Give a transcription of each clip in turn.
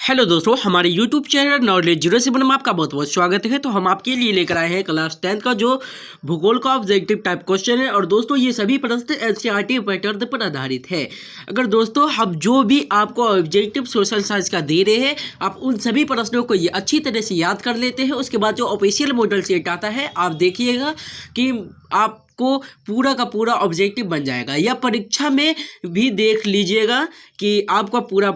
Hello दोस्तों, हमारे YouTube channel knowledge 07 में आपका बहुत बहुत स्वागत है। तो हम आपके लिए लेकर आए हैं क्लास 10 का जो भूगोल का ऑब्जेक्टिव टाइप क्वेश्चन है। और दोस्तों ये सभी प्रश्न एनसीईआरटी पैटर्न पर आधारित है। अगर दोस्तों हम जो भी आपको ऑब्जेक्टिव सोशल साइंस का दे रहे हैं, आप उन सभी प्रश्नों को ये अच्छी तरह से याद कर लेते हैं। उसके बाद जो ऑफिशियल मॉडल सेट आता है, आप देखिएगा कि आपको पूरा का पूरा ऑब्जेक्टिव बन जाएगा। या परीक्षा में भी देख लीजिएगा कि आपका पूरा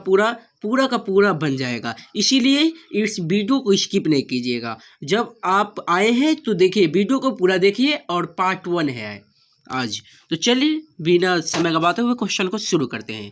का पूरा बन जाएगा। इसीलिए इस वीडियो को स्किप नहीं कीजिएगा। जब आप आए हैं तो देखिए, वीडियो को पूरा देखिए और पार्ट 1 है आज। तो चलिए बिना समय गवाते हुए क्वेश्चन को शुरू करते हैं।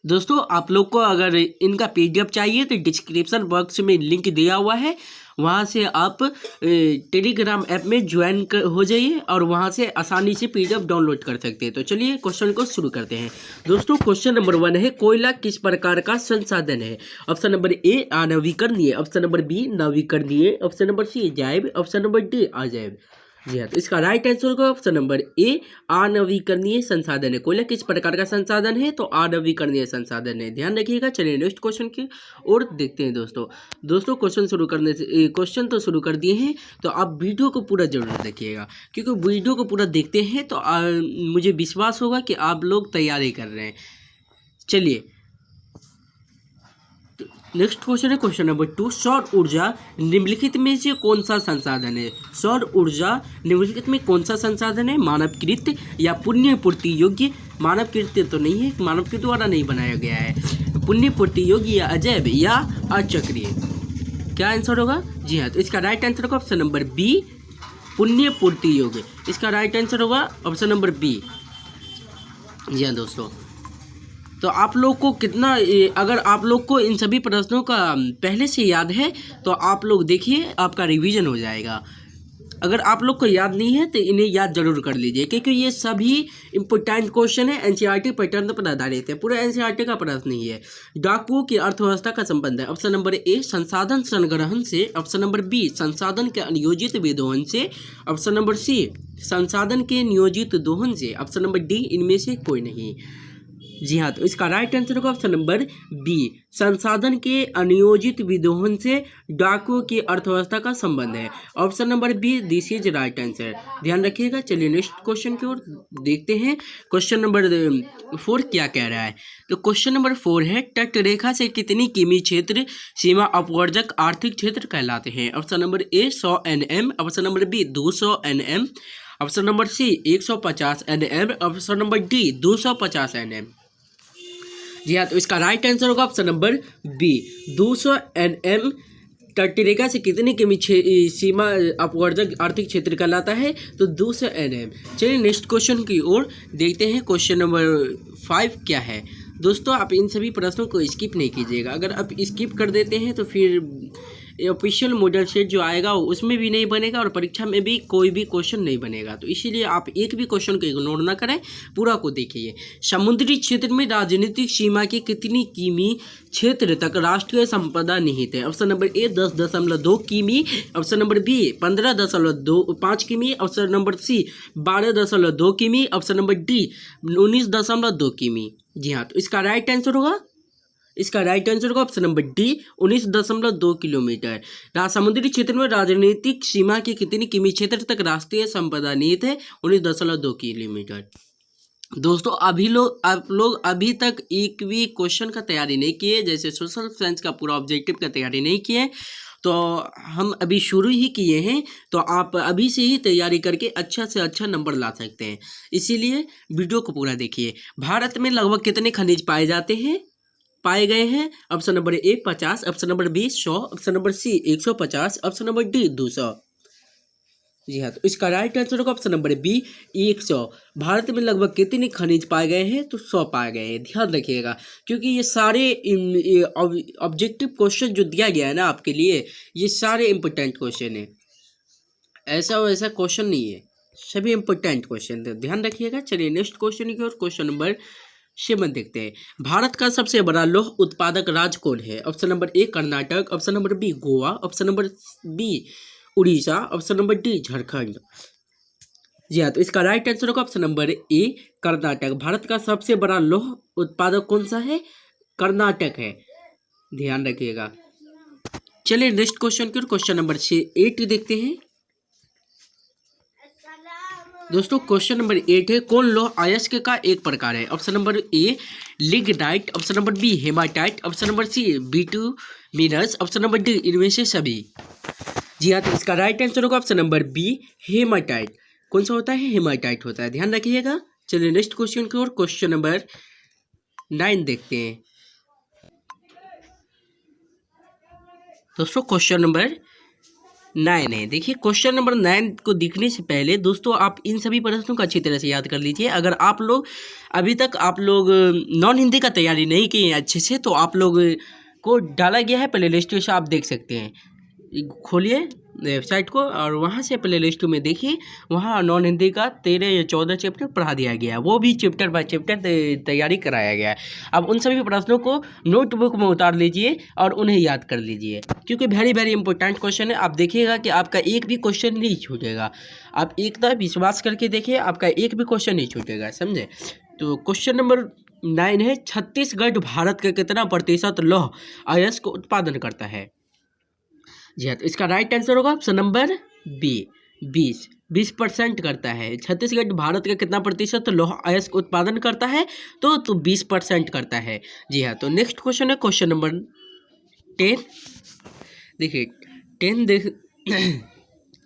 दोस्तों आप लोग को अगर इनका पीडीएफ चाहिए तो डिस्क्रिप्शन बॉक्स में लिंक दिया हुआ है, वहाँ से आप टेलीग्राम ऐप में ज्वाइन हो जाइए और वहाँ से आसानी से पीडीएफ डाउनलोड कर सकते हैं। तो चलिए क्वेश्चन को शुरू करते हैं। दोस्तों क्वेश्चन नंबर 1 है, कोयला किस प्रकार का संसाधन है? ऑप्शन नंबर ए अनवीकरणीय, ऑप्शन नंबर बी नवीकरणीय, ऑप्शन नंबर सी जैव, ऑप्शन नंबर डी अजैव। जी हाँ, तो इसका राइट आंसर होगा ऑप्शन नंबर ए अनवीकरणीय संसाधन है। कोयला किस प्रकार का संसाधन है? तो अनवीकरणीय संसाधन है। ध्यान रखिएगा। चलिए नेक्स्ट क्वेश्चन की ओर देखते हैं। दोस्तों क्वेश्चन शुरू करने से क्वेश्चन तो शुरू कर दिए हैं, तो आप वीडियो को पूरा जरूर देखिएगा, क्योंकि वीडियो को पूरा देखते हैं तो मुझे विश्वास होगा कि आप लोग तैयारी कर रहे हैं। चलिए नेक्स्ट क्वेश्चन है क्वेश्चन नंबर 2, सौर ऊर्जा निम्नलिखित में से कौन सा संसाधन है? सौर ऊर्जा निम्नलिखित में कौन सा संसाधन है? मानवकृत या पुण्य पूर्ति योग्य? मानवकृत तो नहीं है, मानव के द्वारा नहीं बनाया गया है। पुण्य पूर्ति योग्य या अजैव या अचक्रीय? क्या आंसर होगा? जी हाँ, तो इसका राइट आंसर होगा ऑप्शन नंबर बी पुण्य पूर्ति योग्य। इसका राइट आंसर होगा ऑप्शन नंबर बी। जी हाँ दोस्तों, तो आप लोग को अगर आप लोग को इन सभी प्रश्नों का पहले से याद है तो आप लोग देखिए, आपका रिवीजन हो जाएगा। अगर आप लोग को याद नहीं है तो इन्हें याद जरूर कर लीजिए, क्योंकि ये सभी इंपॉर्टेंट क्वेश्चन है, एनसीईआरटी पैटर्न पर आधारित है। पूरा एनसीईआरटी का प्रश्न नहीं है। डाकुओं की अर्थव्यवस्था का संबंध है। ऑप्शन नंबर ए संसाधन संग्रहण से, ऑप्शन नंबर बी संसाधन के अनियोजित विदोहन से, ऑप्शन नंबर सी संसाधन के नियोजित दोहन से, ऑप्शन नंबर डी इनमें से कोई नहीं। जी हाँ, तो इसका राइट आंसर होगा ऑप्शन नंबर बी संसाधन के अनियोजित विदोहन से डाकुओं की अर्थव्यवस्था का संबंध है। Option number B this is right answer. ध्यान रखिएगा। चलिए नेक्स्ट क्वेश्चन की ओर देखते हैं। क्वेश्चन नंबर 4 क्या कह रहा है? तो क्वेश्चन नंबर 4 है, तट रेखा से कितनी किमी क्षेत्र सीमा अपवर्जक आर्थिक क्षेत्र कहलाते हैं? Option number A 100 NM, option number B 200 NM, option number C 150 NM, option number D 250 NM। जी हाँ, तो इसका राइट आंसर होगा ऑप्शन नंबर बी 200 NM तटरेखा से कितनी किमी सीमा अपवर्जक आर्थिक क्षेत्र कहलाता है? तो 200 NM। चलिए नेक्स्ट क्वेश्चन की ओर देखते हैं। क्वेश्चन नंबर 5 क्या है? दोस्तों आप इन सभी प्रश्नों को स्किप नहीं कीजिएगा। अगर आप स्किप कर देते हैं तो फिर ऑफिशियल मॉडल सेट जो आएगा उसमें भी नहीं बनेगा और परीक्षा में भी कोई भी क्वेश्चन नहीं बनेगा। तो इसीलिए आप एक भी क्वेश्चन को इग्नोर ना करें, पूरा को देखिए। समुद्री क्षेत्र में राजनीतिक सीमा की कितनी किमी क्षेत्र तक राष्ट्रीय संपदा निहित है? ऑप्शन नंबर ए 10.2 किमी, ऑप्शन नंबर बी 15.5 किमी, ऑप्शन नंबर सी 12.2 किमी, ऑप्शन नंबर डी 19.2 किमी। जी हाँ, तो इसका राइट आंसर होगा ऑप्शन नंबर डी 19.2 किलोमीटर। समुद्री क्षेत्र में राजनीतिक सीमा की कितनी किमी क्षेत्र तक राष्ट्रीय संपदा निहित है? 19.2 किलोमीटर। दोस्तों आप लोग अभी तक एक भी क्वेश्चन का तैयारी नहीं किए, जैसे सोशल साइंस का पूरा ऑब्जेक्टिव का तैयारी नहीं किए, तो हम अभी शुरू ही किए हैं। तो आप अभी से ही तैयारी करके अच्छा से अच्छा नंबर ला सकते हैं। इसीलिए वीडियो को पूरा देखिए। भारत में लगभग कितने खनिज पाए गए हैं? Option number A 50, option number B 100, option number C 150, option number D 200। जी हाँ, तो इसका राइट आंसर होगा ऑप्शन नंबर बी 100। भारत में लगभग कितने खनिज पाए गए हैं? तो 100 पाए गए हैं। ध्यान रखिएगा, क्योंकि ये सारे ऑब्जेक्टिव क्वेश्चन जो दिया गया है ना आपके लिए, ये सारे इंपॉर्टेंट क्वेश्चन है। ऐसा वैसा क्वेश्चन नहीं है, सभी इंपॉर्टेंट क्वेश्चन है। ध्यान रखिएगा। चलिए नेक्स्ट क्वेश्चन की ओर क्वेश्चन नंबर 7 देखते हैं। भारत का सबसे बड़ा लौह उत्पादक राज्य कौन है? Option number A Karnataka, option number B Goa, option number B Orissa, option number D Jharkhand. जी हाँ, तो इसका राइट आंसर होगा option number A Karnataka. Bharat का सबसे बड़ा लौह उत्पादक कौन सा है? कर्नाटक है, ध्यान रखिएगा। चलिए नेक्स्ट क्वेश्चन की ओर, क्वेश्चन नंबर 8 देखते हैं। दोस्तों क्वेश्चन नंबर 8 है, कौन लौह अयस्क का एक प्रकार है? Option number A lignite, option number B hematite, option number C bituminous, option number D इनमें से सभी। जी हाँ, तो इसका राइट आंसर होगा ऑप्शन नंबर बी हेमाटाइट। कौन सा होता है? हेमाटाइट होता है, ध्यान रखिएगा। चलिए नेक्स्ट क्वेश्चन की ओर, क्वेश्चन नंबर 9 देखते हैं। दोस्तों क्वेश्चन नंबर 9 है। देखिए क्वेश्चन नंबर 9 को देखने से पहले दोस्तों आप इन सभी प्रश्नों को अच्छी तरह से याद कर लीजिए। अगर आप लोग अभी तक नॉन हिंदी का तैयारी नहीं किए अच्छे से, तो आप लोग को डाला गया है प्ले लिस्ट से, आप देख सकते हैं। खोलिए वेबसाइट को और वहाँ से प्ले लिस्ट में देखिए, वहाँ नॉन हिंदी का 13 या 14 चैप्टर पढ़ा दिया गया है, वो भी चैप्टर बाय चैप्टर तैयारी कराया गया है। अब उन सभी प्रश्नों को नोटबुक में उतार लीजिए और उन्हें याद कर लीजिए, क्योंकि वेरी वेरी इंपॉर्टेंट क्वेश्चन है। आप देखिएगा कि आपका एक भी क्वेश्चन नहीं छूटेगा। आप एकदम विश्वास करके देखिए, आपका एक भी क्वेश्चन नहीं छूटेगा, समझे। तो क्वेश्चन नंबर 9 है, छत्तीसगढ़ भारत का कितना प्रतिशत लौह अयस्क उत्पादन करता है? जी हाँ, तो इसका राइट आंसर होगा ऑप्शन नंबर बी 20 % करता है। छत्तीसगढ़ भारत का कितना प्रतिशत लौह अयस्क उत्पादन करता है? तो 20% करता है। जी हाँ, तो नेक्स्ट क्वेश्चन है क्वेश्चन नंबर 10। देखिए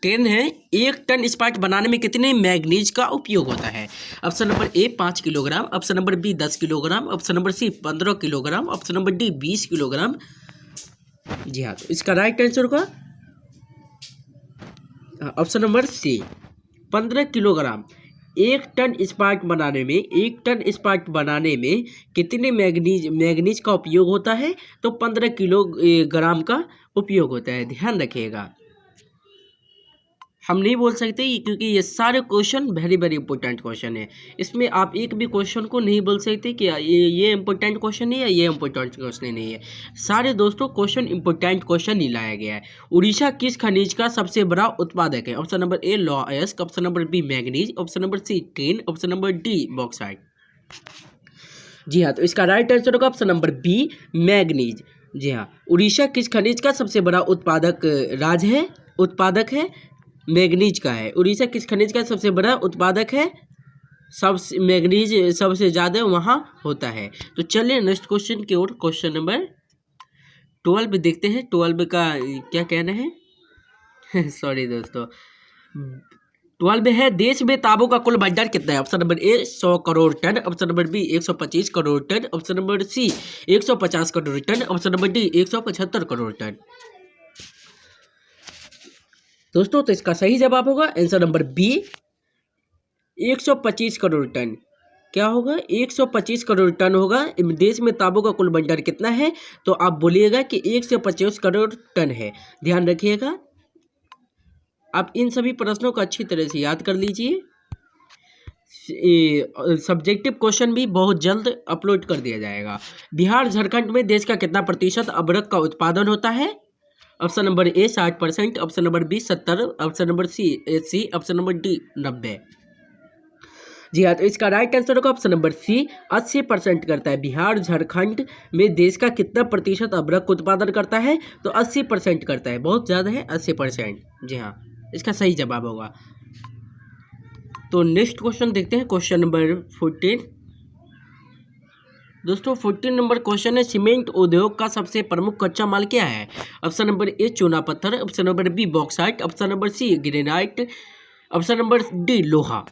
10 है, 1 टन इस्पात बनाने में कितने मैग्नीज का उपयोग होता है? Option number A 5 kilogram, option number B 10 kilogram, option number C 15 kilogram, option number D 20 kilogram. जी हाँ, तो इसका राइट आंसर होगा option number C 15 kilogram. 1 tonne इस्पात बनाने में कितने मैग्नीज का उपयोग होता है? तो 15 किलोग्राम का उपयोग होता है, ध्यान रखिएगा। हम नहीं बोल सकते क्योंकि ये सारे question very very important question है। इसमें आप एक भी क्वेश्चन को नहीं बोल सकते कि ये इंपॉर्टेंट क्वेश्चन नहीं है, ये इंपॉर्टेंट क्वेश्चन नहीं है। सारे दोस्तों क्वेश्चन इंपॉर्टेंट क्वेश्चन ही लाया गया है। उड़ीसा किस खनिज का सबसे बड़ा उत्पादक है? ऑप्शन नंबर ए लौह अयस्क, option number B manganese, option number C tin, option number D bauxite. जी हाँ, तो इसका राइट आंसर होगा ऑप्शन नंबर बी मैग्नीज। जी हाँ, उड़ीसा किस खनिज का सबसे बड़ा उत्पादक है? मैग्नीज का है। उड़ीसा किस खनिज का सबसे बड़ा उत्पादक है? मैग्नीज सबसे ज़्यादा वहाँ होता है। तो चलिए नेक्स्ट क्वेश्चन की ओर, क्वेश्चन नंबर 12 देखते हैं। 12 का क्या कहना है? सॉरी दोस्तों, 12 है, देश में तांबू का कुल भंडार कितना है? Option number A 100 crore ton, option number B 125 crore ton, option number C 150 crore ton, option number D 175 crore ton. दोस्तों तो इसका सही जवाब होगा answer number B 125 crore ton. क्या होगा? 125 करोड़ टन होगा। देश में तांबू का कुल भंडार कितना है? तो आप बोलिएगा कि 125 करोड़ टन है, ध्यान रखिएगा। आप इन सभी प्रश्नों को अच्छी तरह से याद कर लीजिए। सब्जेक्टिव क्वेश्चन भी बहुत जल्द अपलोड कर दिया जाएगा। बिहार झारखंड में देश का कितना प्रतिशत अबरक का उत्पादन होता है? Option number A 60%, option number B 70, option number C 80, option number D 90। जी हाँ, तो इसका राइट आंसर होगा ऑप्शन नंबर सी 80% करता है। बिहार झारखंड में देश का कितना प्रतिशत अबरक का उत्पादन करता है? तो 80% करता है, बहुत ज़्यादा है 80%। जी हाँ, इसका सही जवाब होगा। तो नेक्स्ट क्वेश्चन देखते हैं, क्वेश्चन नंबर 14। दोस्तों 14 नंबर क्वेश्चन है, सीमेंट उद्योग का सबसे प्रमुख कच्चा माल क्या है? ऑप्शन नंबर ए चूना पत्थर, option number B bauxite, option number C granite, option number D लोहा।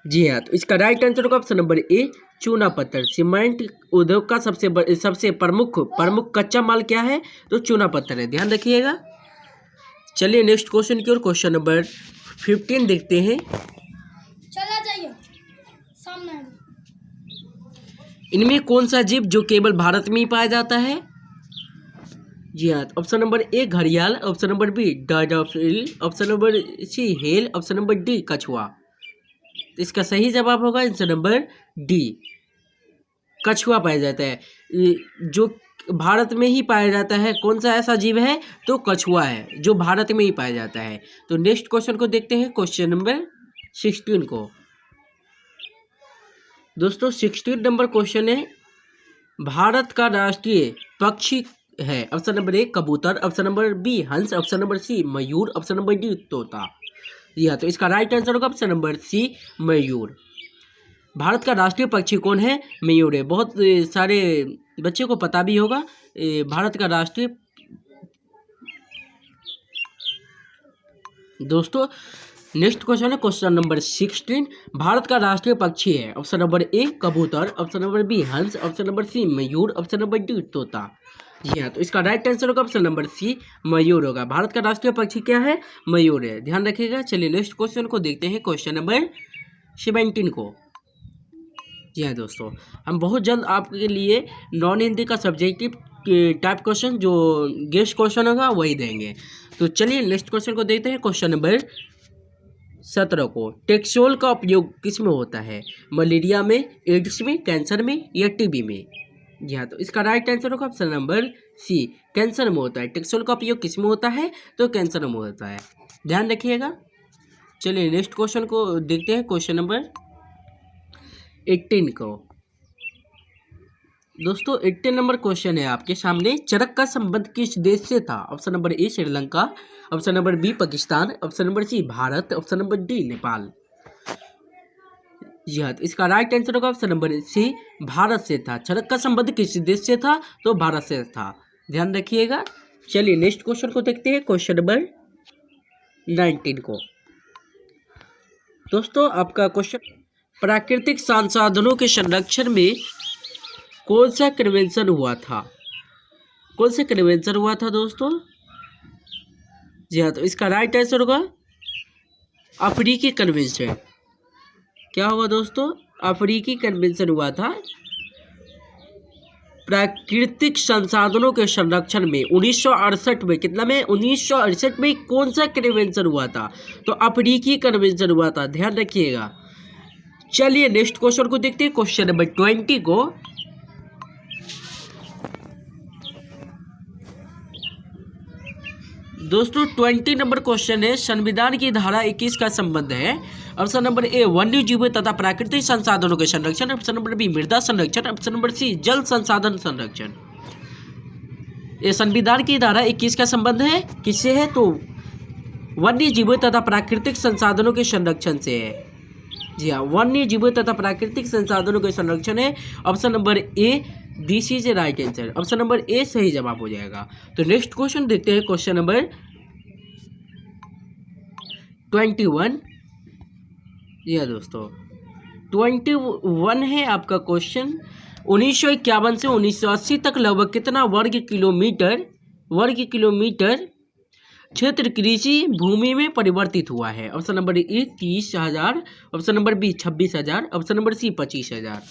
जी हाँ, तो इसका राइट आंसर होगा ऑप्शन नंबर ए चूना पत्थर। सीमेंट उद्योग का सबसे प्रमुख कच्चा माल क्या है? तो चूना पत्थर है, ध्यान रखिएगा। चलिए नेक्स्ट क्वेश्चन की ओर, क्वेश्चन नंबर 15 देखते हैं। चला जाइए सामने। इनमें कौन सा जीव जो केवल भारत में ही पाया जाता है? जी हाँ, ऑप्शन नंबर ए घड़ियाल, option number B dinosaur, option number C whale, option number D कछुआ। तो इसका सही जवाब होगा आंसर नंबर डी, कछुआ पाया जाता है। जो भारत में ही पाया जाता है। कौन सा ऐसा जीव है? तो कछुआ है जो भारत में ही पाया जाता है। तो नेक्स्ट क्वेश्चन को देखते हैं, क्वेश्चन नंबर 16 को। दोस्तों 16 नंबर क्वेश्चन है, भारत का राष्ट्रीय पक्षी है। ऑप्शन नंबर ए कबूतर, ऑप्शन नंबर बी हंस, ऑप्शन नंबर सी मयूर, ऑप्शन नंबर डी तोता। जी हाँ, तो इसका राइट आंसर होगा ऑप्शन नंबर सी मयूर। भारत का राष्ट्रीय पक्षी कौन है? मयूर है। बहुत सारे बच्चे को पता भी होगा भारत का राष्ट्रीय। दोस्तों नेक्स्ट क्वेश्चन है क्वेश्चन नंबर 16, भारत का राष्ट्रीय पक्षी है। ऑप्शन नंबर ए कबूतर, ऑप्शन नंबर बी हंस, ऑप्शन नंबर सी मयूर, ऑप्शन नंबर डी तोता। जी हाँ, तो इसका राइट आंसर होगा ऑप्शन नंबर सी मयूर होगा। भारत का राष्ट्रीय पक्षी क्या है? मयूर है, ध्यान रखिएगा। चलिए नेक्स्ट क्वेश्चन को देखते हैं, क्वेश्चन नंबर 17 को। जी हाँ दोस्तों, हम बहुत जल्द आपके लिए नॉन हिंदी का सब्जेक्टिव टाइप क्वेश्चन जो गेस्ट क्वेश्चन होगा वही देंगे। तो चलिए नेक्स्ट क्वेश्चन को देखते हैं, क्वेश्चन नंबर 17 को। टेक्सोल का उपयोग किस में होता है? मलेरिया में, एड्स में, कैंसर में या टीबी में? जी हाँ, तो इसका राइट आंसर होगा ऑप्शन नंबर सी कैंसर में होता है। टेक्सोल का उपयोग किस में होता है? तो कैंसर में होता है, ध्यान रखिएगा। चलिए नेक्स्ट क्वेश्चन को देखते हैं, क्वेश्चन नंबर 18 को। दोस्तों 18 नंबर क्वेश्चन है आपके सामने, चरक का संबंध किस देश से था? Option number A Sri Lanka, option number B Pakistan, option number C Bharat, option number D Nepal. जी हाँ, तो इसका राइट आंसर होगा ऑप्शन नंबर सी भारत से था। चरक का संबंध किस देश से था? तो भारत से था, ध्यान रखिएगा। चलिए नेक्स्ट क्वेश्चन को देखते हैं, क्वेश्चन नंबर 19 को। दोस्तों आपका क्वेश्चन, प्राकृतिक संसाधनों के संरक्षण में कौन सा कन्वेंशन हुआ था? कौन सा कन्वेंशन हुआ था दोस्तों? जी हाँ, तो इसका राइट आंसर होगा अफ्रीकी कन्वेंशन। क्या हुआ दोस्तों? अफ्रीकी कन्वेंशन हुआ था प्राकृतिक संसाधनों के संरक्षण में 1968 में। कितना में? 1968 में कौन सा कन्वेंशन हुआ था? तो अफ्रीकी कन्वेंशन हुआ था, ध्यान रखिएगा। चलिए नेक्स्ट क्वेश्चन को देखते हैं, क्वेश्चन नंबर 20 को। दोस्तों 20 नंबर क्वेश्चन है, संविधान की धारा 21 का संबंध है। ऑप्शन नंबर ए वन्य जीवों तथा प्राकृतिक संसाधनों के संरक्षण, ऑप्शन नंबर बी मृदा संरक्षण, ऑप्शन नंबर सी जल संसाधन संरक्षण। ये संविधान की धारा 21 का संबंध है किससे है? तो वन्य जीवों तथा प्राकृतिक संसाधनों के संरक्षण से है। जी हाँ, वन्य जीवों तथा प्राकृतिक संसाधनों के संरक्षण है। Option number A this is a right answer, option number ए सही जवाब हो जाएगा। तो नेक्स्ट क्वेश्चन देखते हैं, क्वेश्चन नंबर 21। यह दोस्तों 21 है आपका क्वेश्चन। 1951 से 1980 तक लगभग कितना वर्ग किलोमीटर क्षेत्र कृषि भूमि में परिवर्तित हुआ है? Option number A 30,000, option number B 26,000, option number C 25,000।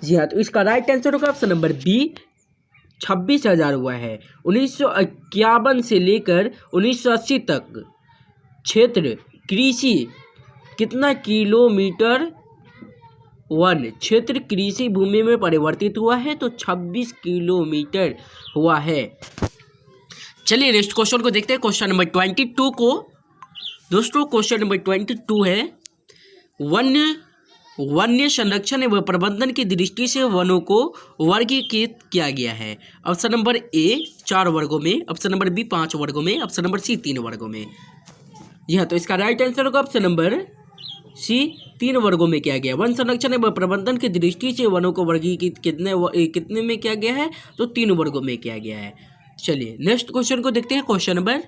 जी हाँ, तो इसका राइट आंसर होगा ऑप्शन नंबर बी 26,000 हुआ है। 1951 से लेकर 1980 तक क्षेत्र कृषि कितना किलोमीटर वन क्षेत्र कृषि भूमि में परिवर्तित हुआ है? तो 26 किलोमीटर हुआ है। चलिए नेक्स्ट क्वेश्चन को देखते हैं, क्वेश्चन नंबर 22 को। दोस्तों क्वेश्चन नंबर 22 है, वन्य संरक्षण एवं प्रबंधन की दृष्टि से वनों को वर्गीकृत किया गया है। ऑप्शन नंबर ए 4 वर्गों में, ऑप्शन नंबर बी 5 वर्गों में, ऑप्शन नंबर सी 3 वर्गों में। जी हाँ, तो इसका राइट आंसर होगा ऑप्शन नंबर सी 3 वर्गों में किया गया। वन संरक्षण एवं प्रबंधन की दृष्टि से वनों को वर्गीकृत कितने में किया गया है? तो 3 वर्गों में किया गया है। चलिए नेक्स्ट क्वेश्चन को देखते हैं, क्वेश्चन नंबर।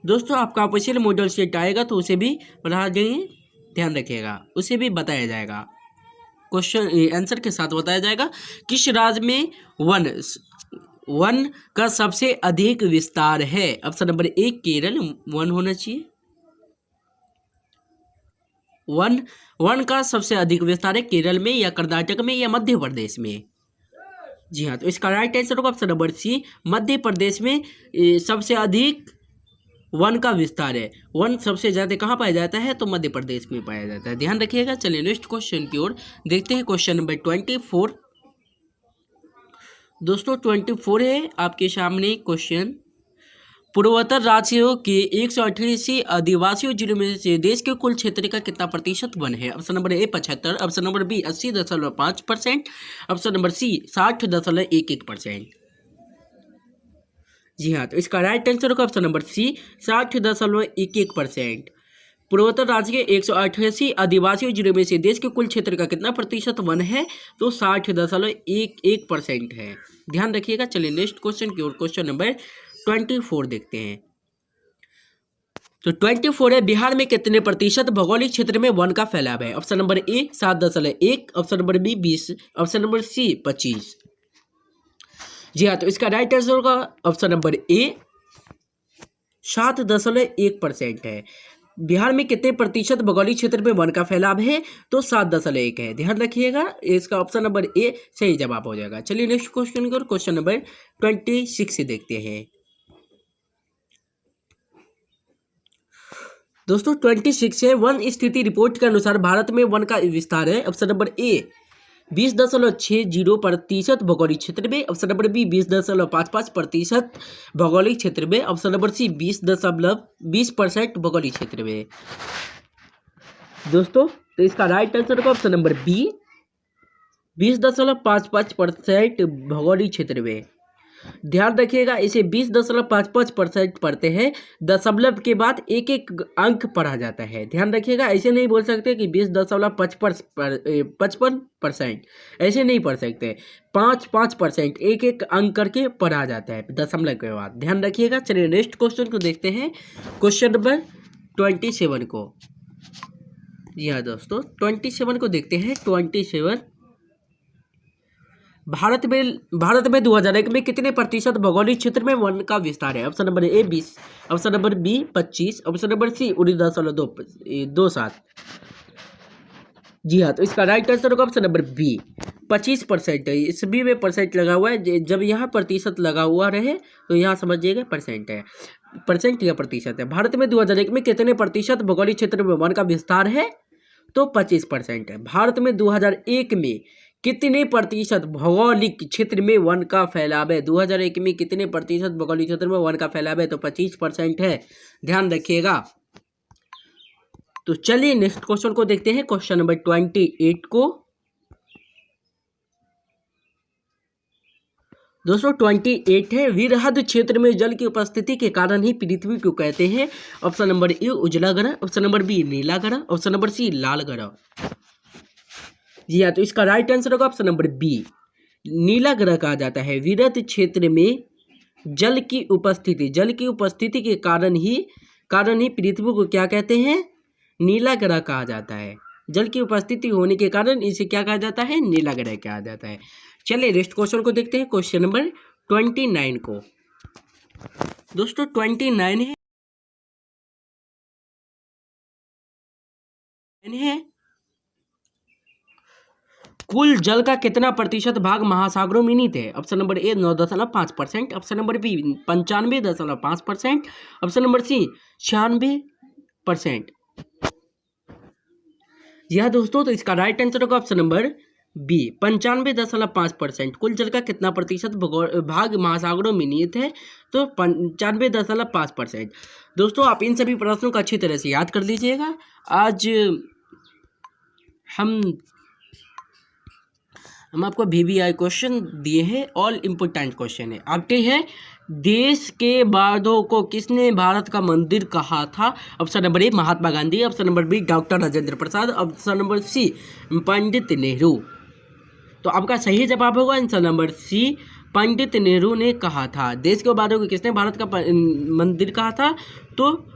दोस्तों आपका ऑफिशियल मॉडल सेट आएगा तो उसे भी बढ़ा देंगे, ध्यान रखिएगा, उसे भी बताया जाएगा, क्वेश्चन आंसर के साथ बताया जाएगा। किस राज्य में वन का सबसे अधिक विस्तार है? ऑप्शन नंबर ए केरल, वन होना चाहिए। वन का सबसे अधिक विस्तार है केरल में या कर्नाटक में या मध्य प्रदेश में? जी हाँ, तो इसका राइट आंसर होगा ऑप्शन नंबर सी मध्य प्रदेश में सबसे अधिक वन का विस्तार है। वन सबसे ज़्यादा कहाँ पाया जाता है? तो मध्य प्रदेश में पाया जाता है, ध्यान रखिएगा। चलिए नेक्स्ट क्वेश्चन की ओर देखते हैं, क्वेश्चन नंबर 24। दोस्तों 24 है आपके सामने क्वेश्चन। पूर्वोत्तर राज्यों के 188 आदिवासी जिलों में से देश के कुल क्षेत्र का कितना प्रतिशत वन है? Option number A 75, option number B 80.5%, option number C 60.11%। जी हाँ, तो इसका राइट आंसर होगा ऑप्शन नंबर सी 60.11%। पूर्वोत्तर राज्य के 188 आदिवासी जिलों में से देश के कुल क्षेत्र का कितना प्रतिशत वन है? तो 60.11% है। ध्यान रखिएगा। चलिए नेक्स्ट क्वेश्चन की ओर, क्वेश्चन नंबर 24 देखते हैं। तो 24 है, बिहार में कितने प्रतिशत भौगोलिक क्षेत्र में वन का फैलाव है? Option number A 7.1, option number B 20, option number C 25। जी हाँ, तो इसका राइट आंसर होगा ऑप्शन नंबर ए 7.1% है। बिहार में कितने प्रतिशत भौगोलिक क्षेत्र में वन का फैलाव है? तो 7.1 है। ध्यान रखिएगा, इसका ऑप्शन नंबर ए सही जवाब हो जाएगा। चलिए नेक्स्ट क्वेश्चन की ओर, क्वेश्चन नंबर 26 देखते हैं। दोस्तों 26 है, वन स्थिति रिपोर्ट के अनुसार भारत में वन का विस्तार है। ऑप्शन नंबर ए 20.60% भौगोलिक क्षेत्र में, ऑप्शन नंबर बी 20.55% भौगोलिक क्षेत्र में, ऑप्शन नंबर सी 20% भौगोलिक क्षेत्र में। दोस्तों तो इसका राइट आंसर होगा ऑप्शन नंबर बी 20.55% भौगोलिक क्षेत्र में। ध्यान रखिएगा, इसे 20.55% पढ़ते हैं, दशमलव के बाद एक एक अंक पढ़ा जाता है। ध्यान रखिएगा, ऐसे नहीं बोल सकते कि 20.55%, ऐसे नहीं पढ़ सकते। 5% एक एक अंक करके पढ़ा जाता है दशमलव के बाद। ध्यान रखिएगा। चलिए नेक्स्ट क्वेश्चन को देखते हैं, क्वेश्चन नंबर 27 को। जी हाँ दोस्तों, 27 को देखते हैं। 27, भारत में 2001 में कितने प्रतिशत भौगोलिक क्षेत्र में वन का विस्तार है? Option number A 20, option number B 25, option number C 19.27। जी हाँ, तो इसका राइट आंसर होगा ऑप्शन नंबर बी 25% है। इस बी में परसेंट लगा हुआ है, जब यहाँ प्रतिशत लगा हुआ रहे तो यहाँ समझिएगा परसेंट है, परसेंट या प्रतिशत है। भारत में 2001 में कितने प्रतिशत भौगोलिक क्षेत्र में वन का विस्तार है? तो 25% है। भारत में 2001 में कितने प्रतिशत भौगोलिक क्षेत्र में वन का फैलाव है? 2001 में कितने प्रतिशत भौगोलिक क्षेत्र में वन का फैलाव है? तो 25% है। ध्यान रखिएगा। तो चलिए नेक्स्ट क्वेश्चन को देखते हैं, क्वेश्चन नंबर 28 को। दोस्तों 28 है, वीरहद क्षेत्र में जल की उपस्थिति के कारण ही पृथ्वी को कहते हैं। ऑप्शन नंबर ए उजला ग्रह, ऑप्शन नंबर बी नीला ग्रह, ऑप्शन नंबर सी लाल ग्रह। जी हाँ, तो इसका राइट आंसर होगा ऑप्शन नंबर बी नीला ग्रह कहा जाता है। वीरहद क्षेत्र में जल की उपस्थिति के कारण ही पृथ्वी को क्या कहते हैं? नीला ग्रह कहा जाता है। जल की उपस्थिति होने के कारण इसे क्या कहा जाता है? नीला ग्रह कहा जाता है। चलिए नेक्स्ट क्वेश्चन को देखते हैं, क्वेश्चन नंबर 29 को। दोस्तों 29 है, कुल जल का कितना प्रतिशत भाग महासागरों में निहित है? Option number A 9.5%, option number B 95.5%, option number C 96%। जी हाँ दोस्तों, तो इसका राइट आंसर होगा ऑप्शन नंबर बी 95.5%। कुल जल का कितना प्रतिशत भाग महासागरों में निहित है? तो 95.5%। दोस्तों आप इन सभी प्रश्नों को अच्छी तरह से याद कर लीजिएगा। आज हम आपको VVI क्वेश्चन दिए हैं, ऑल इम्पोर्टेंट क्वेश्चन है। आते हैं, देश के बांधों को किसने भारत का मंदिर कहा था? Option number A Mahatma Gandhi, option number B doctor Rajendra Prasad, option number C Pandit Nehru. तो आपका सही जवाब होगा answer number C, Pandit Nehru ने कहा था। देश के बांधों को किसने भारत का मंदिर कहा था? तो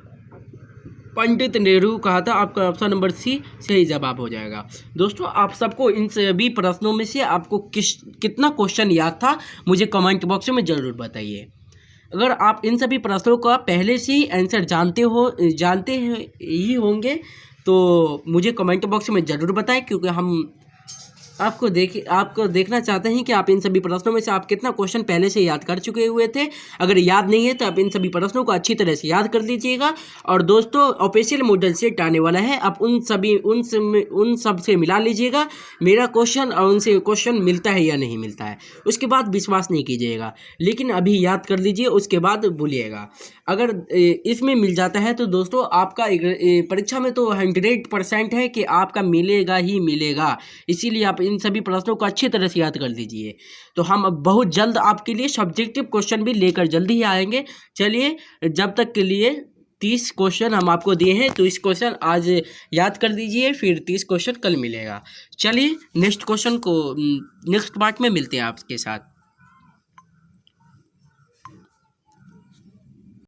पंडित नेहरू कहा था। आपका ऑप्शन नंबर सी सही जवाब हो जाएगा। दोस्तों आप सबको इन सभी प्रश्नों में से आपको कितना क्वेश्चन याद था मुझे कमेंट बॉक्स में ज़रूर बताइए। अगर आप इन सभी प्रश्नों का पहले से ही आंसर जानते ही होंगे तो मुझे कमेंट बॉक्स में ज़रूर बताएं, क्योंकि हम आपको देखना चाहते हैं कि आप इन सभी प्रश्नों में से आप कितना क्वेश्चन पहले से याद कर चुके हुए थे। अगर याद नहीं है तो आप इन सभी प्रश्नों को अच्छी तरह से याद कर लीजिएगा। और दोस्तों ऑफिशियल मॉडल सेट आने वाला है, आप उन सब से मिला लीजिएगा मेरा क्वेश्चन और उनसे क्वेश्चन मिलता है या नहीं मिलता है। उसके बाद विश्वास नहीं कीजिएगा, लेकिन अभी याद कर लीजिए, उसके बाद भूलिएगा। अगर इसमें मिल जाता है तो दोस्तों आपका परीक्षा में तो 100% है कि आपका मिलेगा ही मिलेगा। इसीलिए आप इन सभी प्रश्नों को अच्छी तरह से याद कर लीजिए। तो हम अब बहुत जल्द आपके लिए सब्जेक्टिव क्वेश्चन भी लेकर जल्दी ही आएंगे। चलिए, जब तक के लिए 30 क्वेश्चन हम आपको दिए हैं, तो इस क्वेश्चन आज याद कर दीजिए, फिर 30 क्वेश्चन कल मिलेगा। चलिए नेक्स्ट पार्ट में मिलते हैं आपके साथ।